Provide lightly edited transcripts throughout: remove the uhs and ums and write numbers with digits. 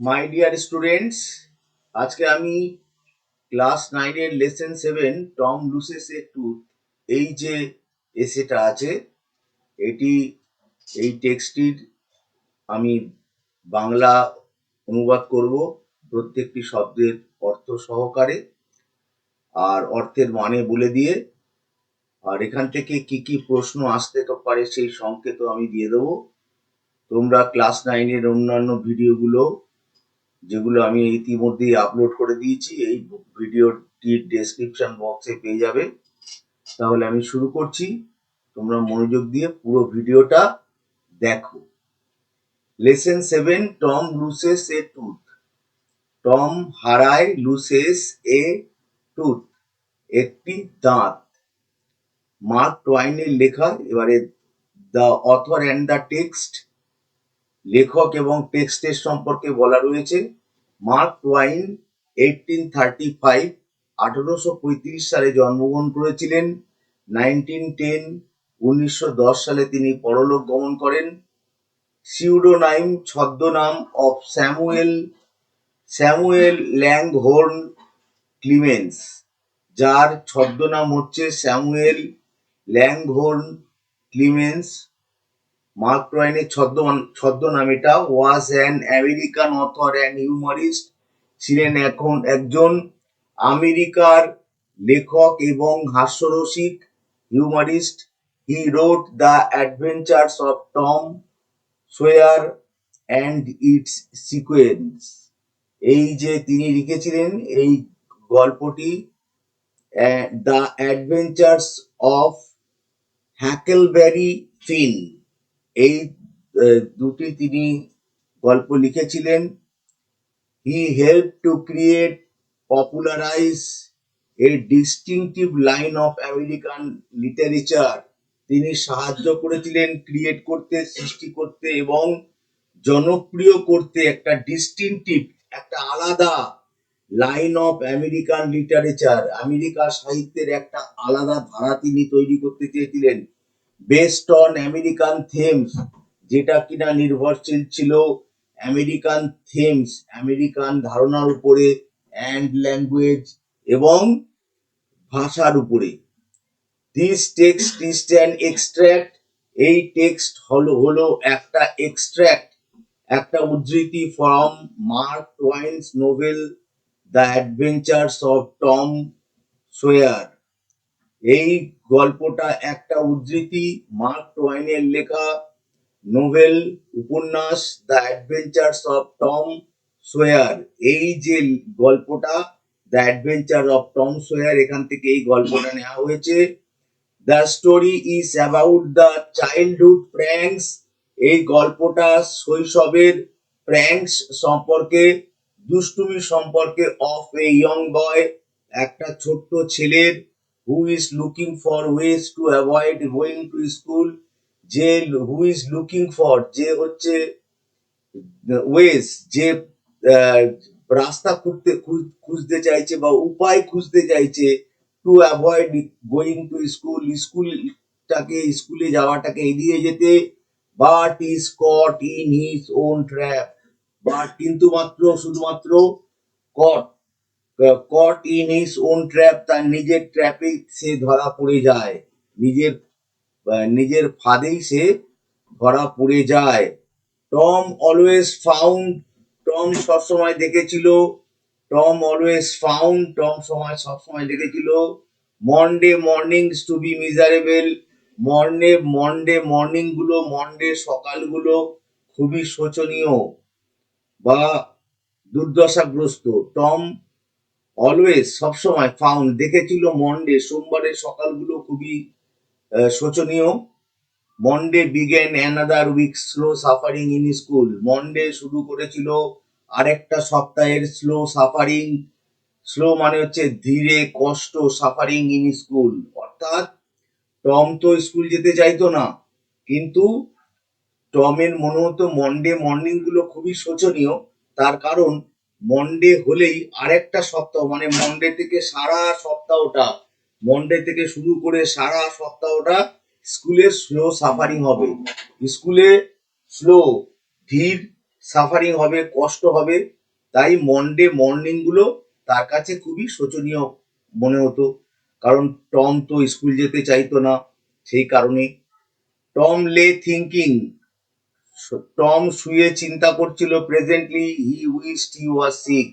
My dear students, আজকে আমি class 9 lesson 7 Tom লুসেস এ tooth এই যে এসেটা আছে এই টেক্সটটির আমি বাংলা অনুবাদ করব প্রত্যেকটি শব্দের অর্থ সহকারে আর অর্থের মানে বলে দিয়ে, আর এখান থেকে কি কি প্রশ্ন আসতে পারে সেই সংকেত আমি দিয়ে দেবো। তোমরা ক্লাস 9 অন্যান্য ভিডিওগুলো যেগুলো আমি ইতিমধ্যেই আপলোড করে দিয়েছি এই ভিডিওটির ডেসক্রিপশন বক্সে পেয়ে যাবে। তাহলে আমি শুরু করছি, তোমরা মনোযোগ দিয়ে পুরো ভিডিওটা দেখো। লেসন 7 টম লুসেস এ টুথ। টম হারায় লুসেস এ টুথ, একটি দাঁত। মার্ক টুয়াইনের লেখা। এবারে the author and the text, লেখক এবং টেক্সটের সম্পর্কে বলা রয়েছে। মার্ক টুয়াইন 1835 সালে জন্মগ্রহণ করেছিলেন। 1910 সালে তিনি পরলোক গমন করেন। সিউডোনাইম, ছদ্মনাম অফ স্যামুয়েল ল্যাংহোর্ন ক্লিমেন্স, যার ছদ্মনাম হচ্ছে স্যামুয়েল ল্যাংহোর্ন ক্লিমেন্স। মার্ক টুয়াইনের ছদ্মনাম এটা। Was an American author and humorist, ছিলেন একজন আমেরিকার লেখক এবং হাস্যরসিক humorist. He wrote the adventures of Tom Sawyer and its sequence. এই যে তিনি লিখেছিলেন এই গল্পটি, the adventures of Huckleberry Finn, এই দুটি তিনি গল্প লিখেছিলেন। He help to create popularize a distinctive line of American literature, তিনি সাহায্য করেছিলেন ক্রিয়েট করতে, সৃষ্টি করতে এবং জনপ্রিয় করতে একটা ডিস্টিংটিভ, একটা আলাদা line of American literature, America সাহিত্যের একটা আলাদা ধারা তিনি তৈরি করতে চেয়েছিলেন। বেসড অন আমেরিকান থেমস, যেটা কিনা নির্ভরশীল ছিল আমেরিকান থেমস, আমেরিকান ধারণার উপরে, অ্যান্ড ল্যাঙ্গুয়েজ এবং ভাষার উপরে। This text is an extract, এই টেক্সট হলো একটা এক্সট্র্যাক্ট, একটা উদ্ধৃতি from Mark Twain's novel the adventures of Tom Sawyer. এই গল্পটা একটা উদ্ধৃতি মার্ক টুয়াইনের লেখা নোভেল, উপন্যাস the adventures of Tom Sawyer. এই যে গল্পটা দ্য অ্যাডভেঞ্চার অফ টম সোয়ার, এখান থেকে এই গল্পটা নেওয়া হয়েছে। The story is about the childhood pranks, এই গল্পটা শৈশবের প্র্যাঙ্কস সম্পর্কে, দুষ্টুমি সম্পর্কে, অফ এ ইয়ং বয়, একটা ছোট্ট ছেলের, who is looking for ways to avoid going to school, যে হু ইজ লুকিং ফর, যে হচ্ছে ওয়েজ, যে রাস্তা খুঁজতে চাইছে বা উপায় খুঁজতে চাইছে, to avoid going to school, স্কুলে যাওয়াটাকে এড়িয়ে যেতে। But is caught in his own trap, but কিন্তু শুধুমাত্র caught in his own trap, তার নিজের ট্র্যাপে সে ধরা পড়ে যায়, নিজের ফাঁদেই সে ধরা পড়ে যায়। টম অলওয়েজ ফাউন্ড, টম সবসময় দেখেছিল, টম অলওয়েজ ফাউন্ড, টম সবসময় দেখেছিল Monday mornings to be miserable, Monday সকালগুলো খুবই শোচনীয় বা দুর্দশাগ্রস্ত। টম অলওয়েজ সবসময়, ফাউন্ড দেখেছিল, সোমবারের সকালগুলো খুবই শোচনীয়। Monday began another week slow suffering in school, Monday শুরু করেছিল আরেকটা সপ্তাহের স্লো সাফারিং, স্লো মানে হচ্ছে ধীরে, কষ্ট, সাফারিং ইন স্কুল অর্থাৎ টম তো স্কুল যেতে চাইতো না, কিন্তু টমের মনে হতো মন্ডে মর্নিং গুলো খুবই শোচনীয়, তার কারণ মন্ডে হলেই আরেকটা সপ্তাহ, মানে মন্ডে থেকে শুরু করে সারা সপ্তাহটা স্কুলে স্লো সাফারিং হবে, স্কুলে স্লো ধীর সাফারিং হবে, কষ্ট হবে। তাই মন্ডে মর্নিং গুলো তার কাছে খুবই শোচনীয় মনে হতো, কারণ টম তো স্কুল যেতে চাইতো না। সেই কারণে টম লে থিঙ্কিং, টম শুয়ে চিন্তা করছিল, presently he wished he was sick.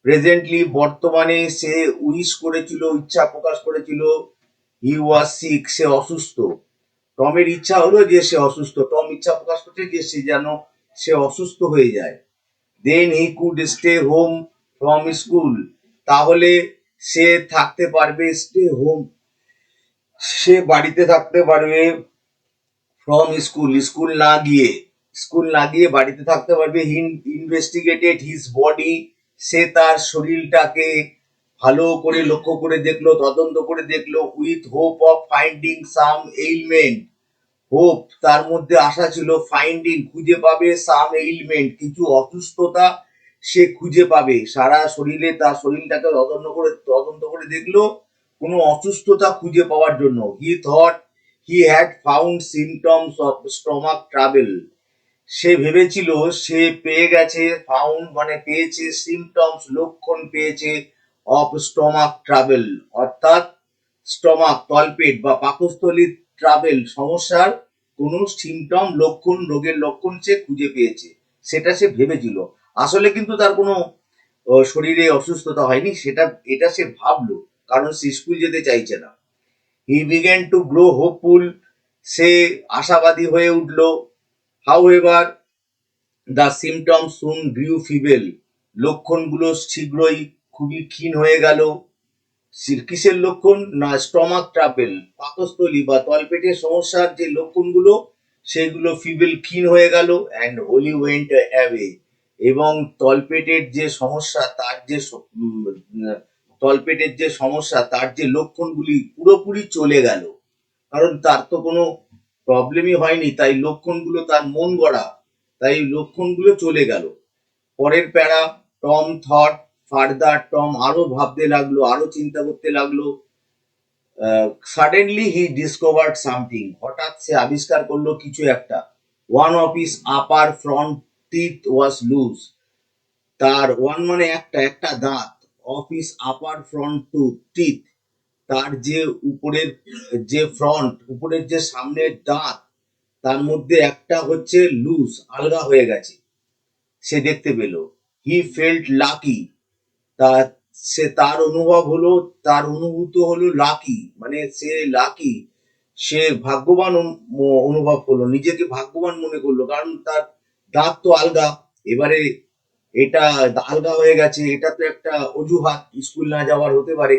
Presently বর্তমানে সে উইশ করেছিল, ইচ্ছা প্রকাশ করেছিল, হি ওয়াজ সিক, সে অসুস্থ। টমের ইচ্ছা হলো যে সে অসুস্থ, টম ইচ্ছা প্রকাশ করছে যে সে যেন সে অসুস্থ হয়ে যায়। Then he could stay home from school, তাহলে সে থাকতে পারবে, স্টে হোম, সে বাড়িতে থাকতে পারবে, ফ্রম স্কুল, স্কুল না গিয়ে বাড়িতে থাকতে পারবে। হি ইনভেস্টিগেটেড হিজ বডি, সে তার শরীরটাকে ভালো করে লক্ষ্য করে দেখলো, তদন্ত করে দেখলো। With hope of finding some ailment, hope তার মধ্যে আশা ছিল, ফাইন্ডিং খুঁজে পাবে, সাম এইলমেন্ট কিছু অসুস্থতা সে খুঁজে পাবে। সারা শরীরে তার শরীরটাকে তদন্ত করে দেখলো কোনো অসুস্থতা খুঁজে পাওয়ার জন্য। He thought he had found symptoms of stomach trouble, সে ভেবেছিল সে পেয়ে গেছে, ফাউন্ড মানে পেয়েছে, সিমটমস লক্ষণ পেয়েছে, অফ স্টমাক ট্রাবেল অর্থাৎ স্টমাক তলপেট বা পাকস্থলীর ট্রাবেল সমস্যার কোনো সিমটম লক্ষণ, রোগের লক্ষণ সে খুঁজে পেয়েছে, সেটা সে ভেবেছিল। আসলে কিন্তু তার কোনো শরীরে অসুস্থতা হয়নি, এটা সে ভাবলো, কারণ সে স্কুল যেতে চাইছে না। He began to grow hopeful, সে আশাবাদী হয়ে উঠল। However the symptoms soon grew feeble, লক্ষণগুলো শীঘ্রই খুবই ক্ষীণ হয়ে গেল। কিসের লক্ষণ? না, স্টমাক ট্রাবেল, পাকস্থলী বা তলপেটের সমস্যার যে লক্ষণগুলো সেগুলো ফিবেল, ক্ষীণ হয়ে গেল। অ্যান্ড হোলি ওয়েন্ট অ্যাওয়ে, এবং তলপেটের যে সমস্যা তার যে তলপেটের যে সমস্যা তার যে লক্ষণগুলি পুরোপুরি চলে গেল, কারণ তার তো কোনো প্রবলেমই হয়নি, তাই লক্ষণগুলো তার মন গড়া, তাই লক্ষণগুলো চলে গেল। পরের প্যারা, টম থট ফার্দার, টম আরো ভাবতে লাগলো, আরো চিন্তা করতে লাগলো। সাডেনলি হি ডিসকভার্ড সামথিং, হঠাৎ সে আবিষ্কার করলো কিছু একটা। One of his upper front teeth was loose, তার ওয়ান মানে একটা, একটা দাঁত, of his upper front teeth, তার যে উপরের যে ফ্রন্ট, উপরের যে সামনের দাঁত, তার মধ্যে একটা হচ্ছে লুজ, আলগা হয়ে গেছে, সে দেখতে পেল। হি ফেল্ট লাকি, তার তার অনুভব হলো, তার অনুভূত হলো লাকি, মানে সে লাকি, সে ভাগ্যবান অনুভব করলো, নিজেকে ভাগ্যবান মনে করলো, কারণ তার দাঁত তো আলগা। এবারে এটা আলগা হয়ে গেছে, এটা তো একটা অজুহাত স্কুল না যাওয়ার হতে পারে।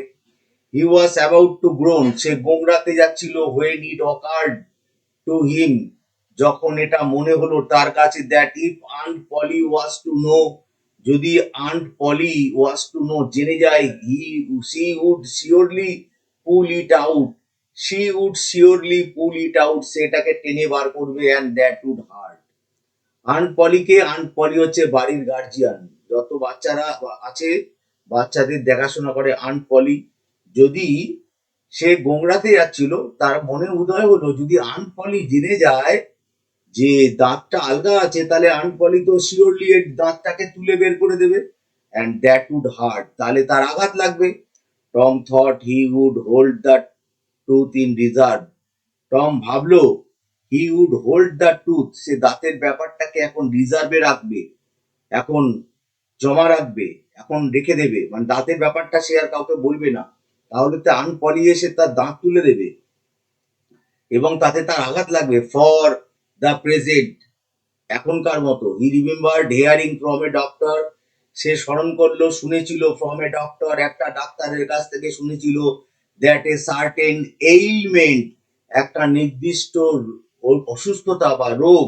He was about to groan, সে গোংড়াতে যাচ্ছিল। When it occurred to him, যখন এটা মনে হলো তার কাছে, that if Aunt Polly was to know, যদি Aunt Polly was to know জেনে যায়, she would surely pull it out, সেটাকে টেনে বার করবে, and that would hurt. Aunt পলিকে, আন্ট পলি হচ্ছে বাড়ির গার্জিয়ান, যত বাচ্চারা আছে বাচ্চাদের দেখাশোনা করে আন্ট পলি। যদি সে গোংড়াতে যাচ্ছিল, তার মনে উদয় হলো যদি আন্ট পলি জেনে যায় যে দাঁতটা আলগা আছে, তাহলে আন্ট পলি তো শিওরলি এর দাঁতটাকে তুলে বের করে দেবে, অ্যান্ড দ্যাট উড হার্ট, তাহলে তার আঘাত লাগবে। Tom thought he would hold the tooth in reserve, Tom ভাবলো he would hold the tooth, সে দাঁতের ব্যাপারটাকে এখন রিজার্ভে রাখবে, এখন জমা রাখবে, এখন রেখে দেবে, মানে দাঁতের ব্যাপারটা সে আর কাউকে বলবে না, তাহলে তো আনপলি এসে তার দাঁত তুলে দেবে এবং তাতে তার আঘাত লাগবে। ফর দ্য প্রেজেন্ট, এখনকার মতো। He remembered hearing from a doctor, সে স্মরণ করলো, শুনেছিল, ফ্রম এ ডক্টর, একটা ডাক্তারের কাছ থেকে শুনেছিল, দ্যাট এ সার্টেন এইলমেন্ট, একটা নির্দিষ্ট অসুস্থতা বা রোগ,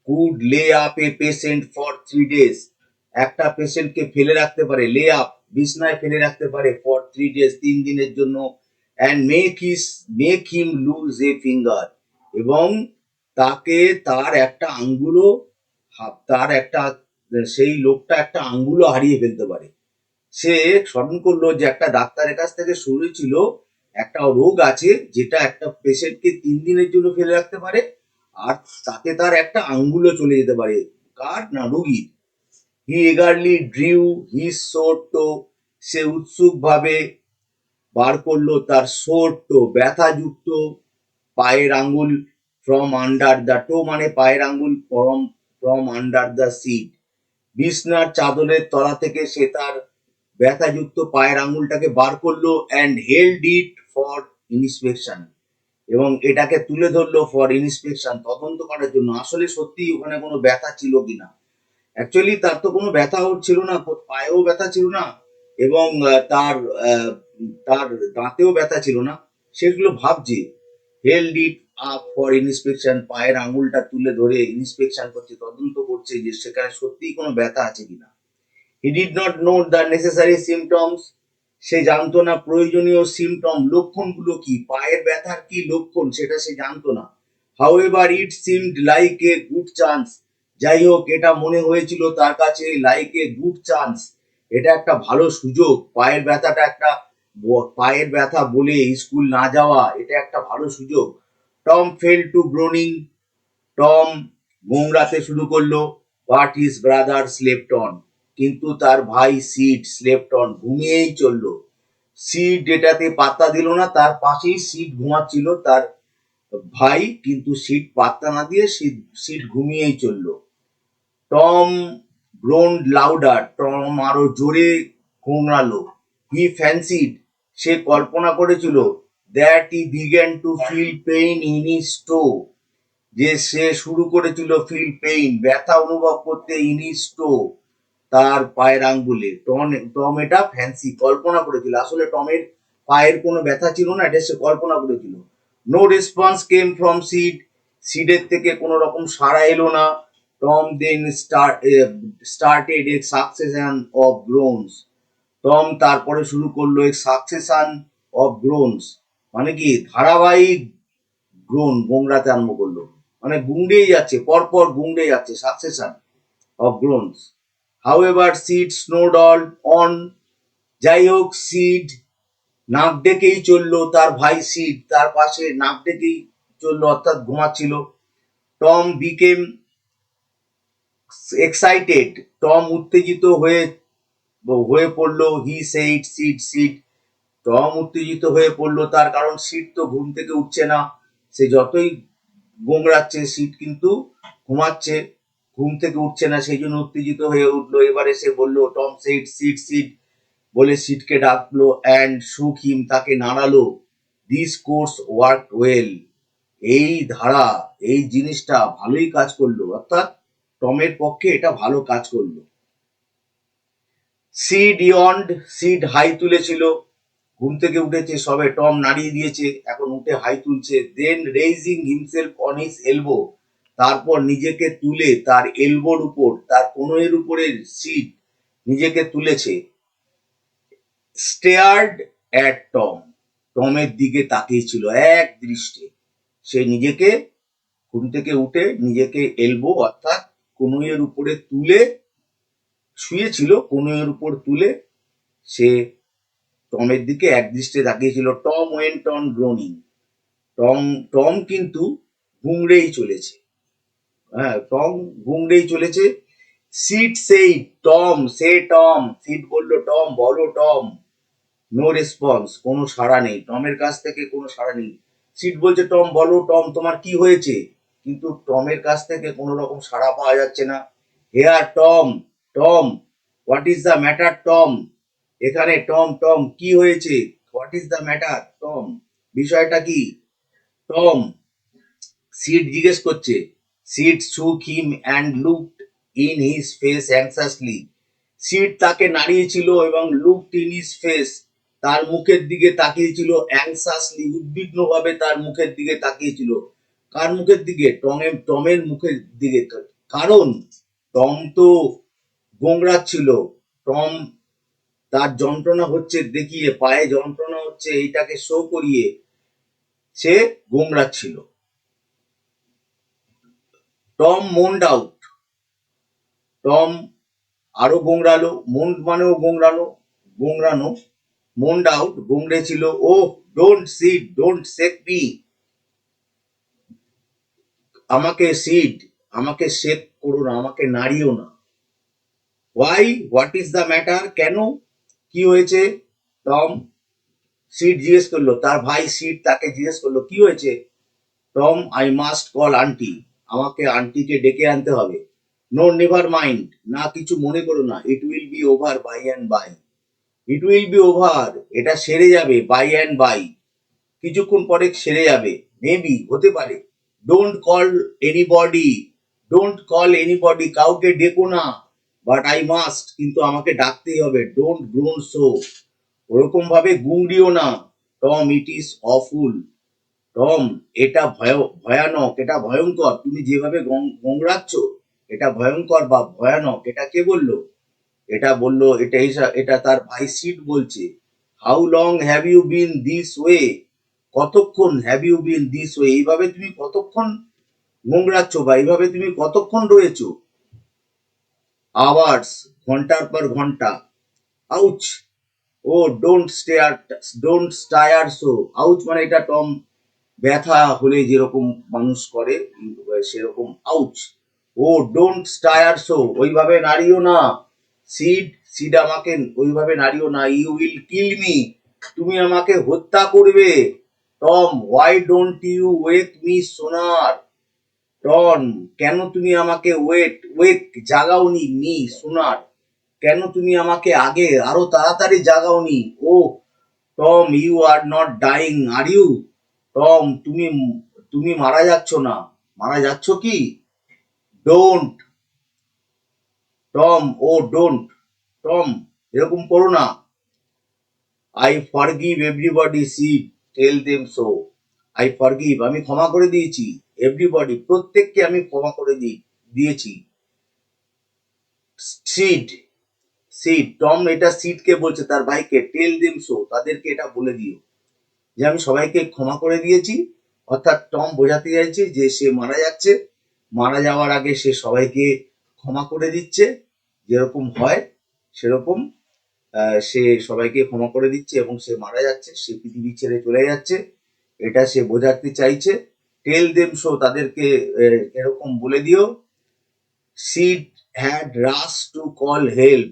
কুড লে up a patient for 3 days, একটা পেশেন্টকে ফেলে রাখতে পারে, লে আপ বিছনায় ফেলে রাখতে পারে, ফর 3 days 3 দিনের জন্য, and make him lose a finger, এবং তাকে তার একটা আঙ্গুলও, তার একটা, সেই লোকটা একটা আঙ্গুলও হারিয়ে ফেলতে পারে। সে স্মরণ করলো যে একটা ডাক্তারের কাছ থেকে শুনেছিল একটা রোগ আছে যেটা একটা পেশেন্টকে 3 দিনের জন্য ফেলে রাখতে পারে, আর তাতে তার একটা আঙ্গুলও চলে যেতে পারে, কার না রোগীর। হি eagerly drew his sword toe, সে উৎসুকভাবে বার করলো তার sword toe, ব্যথাযুক্ত পায়ের আঙ্গুল, from under the toe মানে পায়ের আঙ্গুল, from under the seat, বিছনার চাদরের তলা থেকে সে তার ব্যথাযুক্ত পায়ের আঙ্গুলটাকে বার করলো, and held it for inspection, এবং এটাকে তুলে ধরলো ফর ইন্সপেকশন, তদন্ত করার জন্য আসলে সত্যি ওখানে কোনো ব্যথা ছিল কিনা। অ্যাকচুয়ালি তার তো কোনো ব্যথা ছিল না, পায়েও ব্যথা ছিল না, এবং আহ, তার দাঁতেও ব্যথা ছিল না, সেগুলো ভাবছে। Held it up for inspection, পায়ের আঙুলটা তুলে ধরে ইন্সপেকশন করছে, তদন্ত করছে যে সেখানে সত্যিই কোনো ব্যথা আছে কিনা। He did not know the necessary symptoms, সে জানতো না প্রয়োজনীয় সিমটম, লক্ষণগুলো কি, পায়ের ব্যথার কি লক্ষণ সেটা সে জানতো না। However it seemed like a good chance, যাই হোক এটা মনে হয়েছিল তার কাছে লাইক এ গুড চান্স, এটা একটা ভালো সুযোগ, পায়ের ব্যথাটা একটা পায়ের ব্যথা বলে স্কুল না যাওয়া এটা একটা ভালো সুযোগ। Tom fell to groaning, Tom গোংড়াতে শুরু করলো, but his brother slept on, কিন্তু তার ভাই সিড স্লেপ্ট অন, ঘুমিয়েই চললো। সিড এটাতে পাত্তা দিল না, তার পাশেই সিড ঘুমাচ্ছিল তার ভাই, কিন্তু সিড পাত্তা না দিয়ে সিড ঘুমিয়েই চললো। টম গ্রোন্ড লাউডার, টম আরো জোরে গোংড়ালো। হি ফ্যান্সিড, সে কল্পনা করেছিল, that he began to feel pain in his toe, যে সে শুরু করেছিল ফিল পেইন, ব্যথা অনুভব করতে, ইন হিজ টো, তার পায়ের আঙ্গুলে। টম এটা ফ্যান্সি কল্পনা করেছিল, আসলে টমের পায়ের কোনো ব্যথা ছিল না, এটা সে কল্পনা করেছিল। No response came from Sid, সিডের থেকে কোনো রকম সাড়া এলো না। Tom then started a succession of groans, Tom তারপরে শুরু করলো এক সাকসেশন অফ গ্রোনস, মানে কি ধারাবাহিক গোংড়াতে আরম্ভ করলো, মানে গুংড়েই যাচ্ছে, পরপর গুংড়ে যাচ্ছে, succession of groans. However Sid snored on, যাই হোক সিড নাক ডেকেই চললো, তার ভাই সিড তার পাশে নাক ডেকেই চললো, অর্থাৎ ঘুমাচ্ছিল। টম বিকেম এক্সাইটেড, টম উত্তেজিত হয়ে হয়ে পড়লো। He said seed seed, Tom উত্তেজিত হয়ে পড়লো, তার কারণ সিট তো ঘুম থেকে উঠছে না, সে যতই গোংড়াচ্ছে সিট কিন্তু ঘুমাচ্ছে, ঘুম থেকে উঠছে না, সেই জন্য উত্তেজিত হয়ে উঠলো। এবারে সে বললো, টম সেইড সিট সিট বলে সিটকে ডাকলো, অ্যান্ড শুক হিম, তাকে নাড়ালো। দিস কোর্স ওয়ার্ক ওয়েল, এই ধারা, এই জিনিসটা ভালোই কাজ করলো, অর্থাৎ টমের পক্ষে এটা ভালো কাজ করলো। সিড ইয়ন্ড, সিড হাই তুলেছিল, ঘুম থেকে উঠেছে সবে, টম নাড়িয়ে দিয়েছে, এখন উঠে হাই তুলছে। Then raising himself on his elbow, তারপর নিজেকে তুলে তার এলবোর উপর, তার কনুইয়ের উপরে সিট নিজেকে তুলেছে। স্টেয়ার্ড অ্যাট টম, টমের দিকে তাকিয়েছিল এক দৃষ্টে, সে নিজেকে ঘুম থেকে উঠে নিজেকে এলবো অর্থাৎ কনুইয়ের উপরে তুলে শুয়েছিল, কনুইয়ের উপর তুলে সে টমের দিকে একদৃষ্টে তাকিয়েছিল। Tom went on groaning, Tom Tom কিন্তু গুংড়েই চলেছে, হ্যাঁ টম গুংড়েই চলেছে। সিট সেই, টম সে, টম সিট বললো, টম বলো টম। নো রেসপন্স, কোনো সাড়া নেই, টমের কাছ থেকে কোনো সাড়া নেই। সিট বলছে, টম বলো টম, তোমার কি হয়েছে, কিন্তু টমের কাছ থেকে কোনো রকম সাড়া পাওয়া যাচ্ছে না। Here Tom, Tom what is the matter Tom, এখানে টম, টম কি হয়েছে, what is the matter Tom, বিষয়টা কি টম, সিড জিজ্ঞেস করছে। Sid shook him and looked in his face anxiously, সিড তাকে নাড়িয়েছিল এবং লুকড ইন হিজ ফেস, তার মুখের দিকে তাকিয়েছিল, অ্যাংসাসলি উদ্বিগ্নভাবে তার মুখের দিকে তাকিয়েছিল। কার মুখের দিকে, টমের মুখের দিকে, কারণ টম তো গোংড়াচ্ছিল, টম তার যন্ত্রণা হচ্ছে দেখিয়ে, পায়ে যন্ত্রণা হচ্ছে এইটাকে শো করিয়ে সে গোংড়াচ্ছিল। টম মোন্ড আউট, টম আরো গোংড়ালো, মোন্ড মানেও গোংড়ানো, গোংড়ানো, মোন্ড আউট গোংড়েছিল। Oh don't Sid, don't shake me, আমাকে সিড, আমাকে শেক করো না, আমাকে নাড়িও না। Why, what is the matter, কেন, কি হয়েছে? টম সিড জিজ্ঞেস করলো, তার ভাই সিড তাকে জিজ্ঞেস করলো কি হয়েছে। Tom, I must call aunty, আমাকে আন্টিকে ডেকে আনতে হবে। নো, নেভার মাইন্ড, না কিছু মনে করো না, it will be over by and by. It will be over, এটা সেরে যাবে, বাই অ্যান্ড বাই, কিছুক্ষণ পরে সেরে যাবে, মেবি, হতে পারে। Don't call anybody, don't call anybody, কাউকে ডেকো না। বাট আই মাস্ট, কিন্তু আমাকে ডাকতেই হবে। ডোন্ট গ্রোন সো, ওরকম ভাবে গুংড়িও না। Tom, it is awful, Tom, এটা ভয়ানক, এটা ভয়ঙ্কর, তুমি যেভাবে গোংড়াচ্ছ এটা ভয়ঙ্কর বা ভয়ানক। এটা কে বললো? এটা বললো, এটা তার ভাই সিড বলছে। How long have you been this way, কতক্ষণ, have you been this way, এইভাবে তুমি কতক্ষণ গোংড়াচ্ছ বা এইভাবে তুমি কতক্ষণ রয়েছো। আওয়ার্স, ঘন্টার পর ঘন্টা। Ouch, oh don't stare so, ouch মানে এটা টম ব্যথা হলে যেরকম মানুষ করে সেরকম ouch. Oh don't stare so, ওইভাবে নাড়িও না। সিড, সিড আমাকে ওইভাবে নাড়িও না। ইউ উইল কিল মি, তুমি আমাকে হত্যা করবে। Tom, why don't you wake me sooner, Tom, কেন তুমি আমাকে ওয়েক জাগাওনি, মি সোনার, কেন তুমি আমাকে আগে আরো তাড়াতাড়ি জাগাওনি। Oh Tom, you are not dying are you, Tom, তুমি মারা যাচ্ছ না, মারা যাচ্ছ কি? Don't, Tom, oh don't, Tom, এরকম করো না। I forgive everybody, Sid, tell them so. I forgive, আমি ক্ষমা করে দিয়েছি। এভরিবডি, প্রত্যেককে আমি ক্ষমা করে দিয়েছি। সিড, সিড, টম এটা সিডকে বলছে, তার ভাইকে। টেল দেম সো, তাদেরকে এটা বলে দিও যে আমি সবাইকে ক্ষমা করে দিয়েছি। অর্থাৎ টম বোঝাতে চাইছে যে সে মারা যাচ্ছে, মারা যাওয়ার আগে সে সবাইকে ক্ষমা করে দিচ্ছে, যেরকম হয় সেরকম সে সবাইকে ক্ষমা করে দিচ্ছে এবং সে মারা যাচ্ছে, সে পৃথিবী ছেড়ে চলে যাচ্ছে, এটা সে বোঝাতে চাইছে। টেল দেম শো, তাদেরকে এরকম বলে দিও। Seed had rush to call help,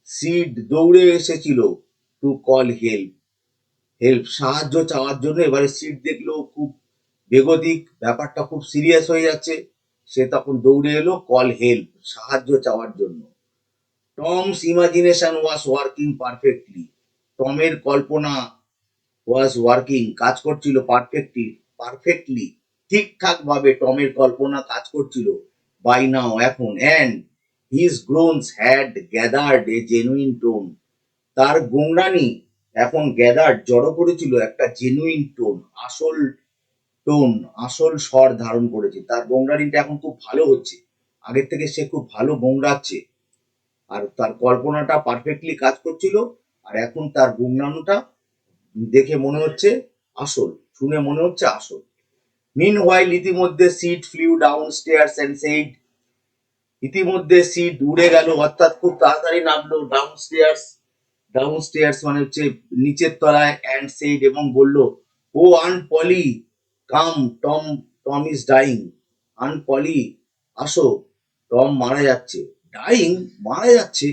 seed দৌড়ে এসেছিল টু কল হেল্প, হেল্প সাহায্য চাওয়ার জন্য। এবারে সিট দেখলো খুব বেগতিক, ব্যাপারটা খুব সিরিয়াস হয়ে যাচ্ছে, সে তখন দৌড়ে এলো কল হেল্প, সাহায্য চাওয়ার জন্য। Tom's imagination was working perfectly, টমের কল্পনা ওয়াজ ওয়ার্কিং, কাজ করছিল পারফেক্টলি, পারফেক্টলি, ঠিকঠাক ভাবে টমের কল্পনা কাজ করছিল। বাই নাও, এখন, and his groans had gathered a genuine tone, তার গুংরানি এখন গ্যাদার্ড জড়ো করেছিল একটা জেনুইন টোন, আসল টোন, আসল স্বর ধারণ করেছে। তার গোংরানিটা এখন খুব ভালো হচ্ছে, আগের থেকে সে খুব ভালো গোংরাচ্ছে, আর তার কল্পনাটা পারফেক্টলি কাজ করছিল। আর এখন তার গুংরানুটা দেখে মনে হচ্ছে আসল, শুনে মনে হচ্ছে আসল। মিন হোয়াইল, ইতিমধ্যে Sid flew downstairs and said, ইতিমধ্যে সিট উড়ে গেল, অর্থাৎ খুব তাড়াতাড়ি নামলো ডাউন স্টেয়ার্স, ডাউন স্টেয়ার্স মানে হচ্ছে নিচের তলায়, অ্যান্ড সেইড এবং বলল, oh Aunt Polly come, Tom, Tom is dying, Aunt Polly আসো, টম মারা যাচ্ছে। ডাইং, মারা যাচ্ছে।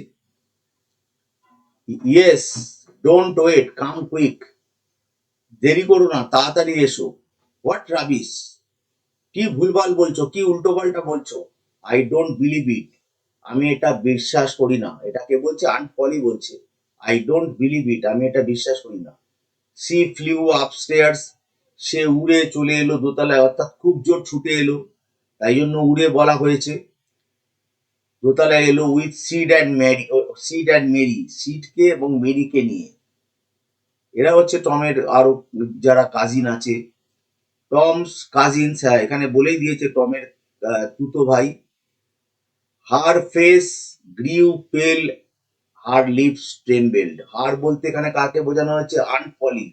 Yes, don't wait, come quick, দেরি করো না, তাড়াতাড়ি এসো। হোয়াট রাবিশ, কি ভুলভাল বলছো, কি উল্টো পাল্টা বলছো। আই ডোন্ট বিলিভ ইট, আমি এটা বিশ্বাস করি না। এটা কে বলছে? আন্ট পলি বলছে। আই ডোন্ট বিলিভ ইট, আমি এটা বিশ্বাস করি না। সি ফ্লিউ আপস্টেয়ার্স, সে উড়ে চলে এলো দোতলায়, অর্থাৎ খুব জোর ছুটে এলো, তাই জন্য উড়ে বলা হয়েছে। দোতলায় এলো with Sid and Mary, Sid and Mary, সিডকে এবং মেরিকে নিয়ে। এরা হচ্ছে টমের আরো যারা কাজিন আছে, টমস কাজিনস, হ্যাঁ এখানে বলেই দিয়েছে টমের তুতো ভাই। হার ফেস গ্রিউ পেল, হার লিপস ট্রেমবেলড, হার বলতে এখানে কাকে বোঝানো হচ্ছে? আন্ট পলি,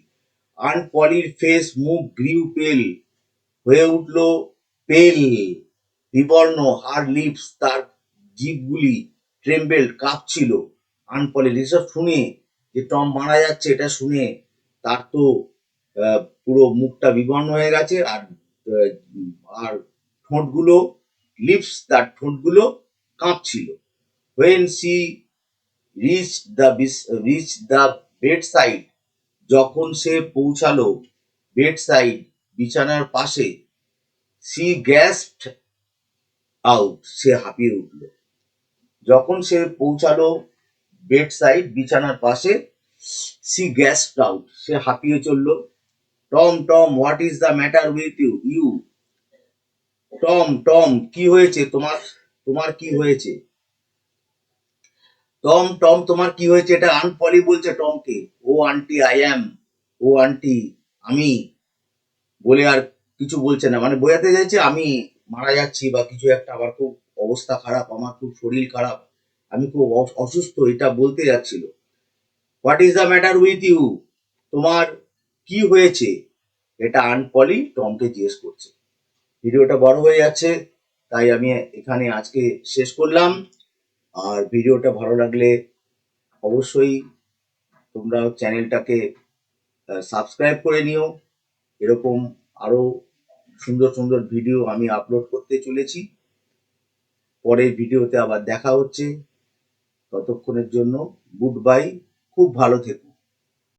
আন্ট পলির ফেস, মুখ গ্রিউ পেল, হয়ে উঠল পেল, বিবর্ণ। হার লিপস, তার জিভগুলি, ট্রেমবেল, কাঁপছিল। আন্ট পলি, এসব শুনে, যে টম মারা যাচ্ছে এটা শুনে তার তো পুরো মুখটা বিবর্ণ হয়ে গেছে, আর আহ, আর ঠোঁটগুলো, লিপস, তার ঠোঁটগুলো কাঁপছিল। when she reached the bedside, যখন সে পৌঁছালো বেডসাইড, বিছানার পাশে, she gasped out, সে হাঁপিয়ে উঠল। যখন সে পৌঁছালো বেডসাইড, বিছানার পাশে, she gasped out, সে হাঁপিয়ে চলল। Tom Tom what is the matter with you, Tom Tom কি হয়েছে তোমার, তোমার কি হয়েছে? টম টম তোমার কি হয়েছে, এটা আন্ট পলি বলছে টমকে। Oh auntie I am, oh auntie আমি, বলে আর কিছু বলছে না, মানে বোঝাতে চাইছে আমি মারা যাচ্ছি বা কিছু একটা, আমার খুব অবস্থা খারাপ, আমার খুব শরীর খারাপ, আমি খুব অসুস্থ, এটা বলতে যাচ্ছিল। What is the matter with you, তোমার কি হয়েছে, এটা আন্ট পলি টমকে জিজ্ঞেস করছে। ভিডিওটা বড় হয়ে যাচ্ছে, তাই আমি এখানে আজকে শেষ করলাম। আর ভিডিওটা ভালো লাগলে অবশ্যই তোমরা চ্যানেলটাকে সাবস্ক্রাইব করে নিও। এরকম আরো সুন্দর সুন্দর ভিডিও আমি আপলোড করতে চলেছি। পরের ভিডিওতে আবার দেখা হচ্ছে, ততক্ষণের জন্য গুড বাই, খুব ভালো থেকো।